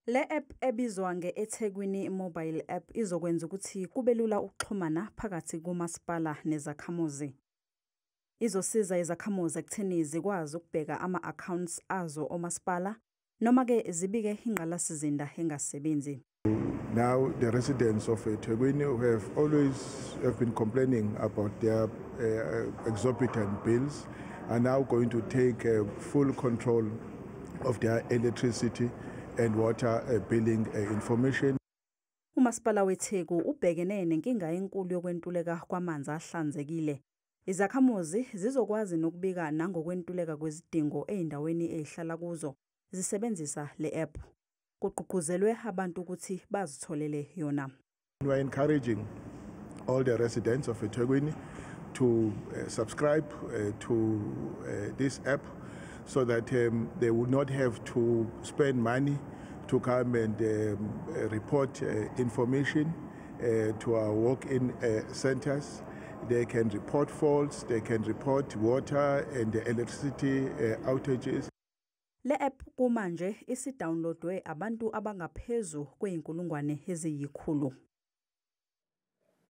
Le app ebizwa nge-eThekwini mobile app izokwenza ukuthi kube lula ukuxhumana phakathi komasipala nezakhamuzi. Izosiza izakhamuzi ekutheni zikwazi ukubheka ama-accounts azo omasipala noma-ke zibike ingqalasizinda engasebenzi. Now the residents of eThekwini have been complaining about their exorbitant bills are now going to take full control of their electricity and water billing information. Umasipala weTheku ubhekene nenkinga enkulu yokwentuleka kwamanzi ahlanzekile. Izakhamuzi zizokwazi nokubika nangokwentuleka kwezidingo eindaweni ezihlala kuzo zisebenzisa le app. Kuqhuqhuzelwe abantu ukuthi bazitholele yona. We are encouraging all the residents of eThekwini to subscribe to this app so that they would not have to spend money to come and report information to our walk-in centers. They can report faults, they can report water and electricity outages. Le app kumanje isi-downloadwe abantu abangaphezu kwe-1,000.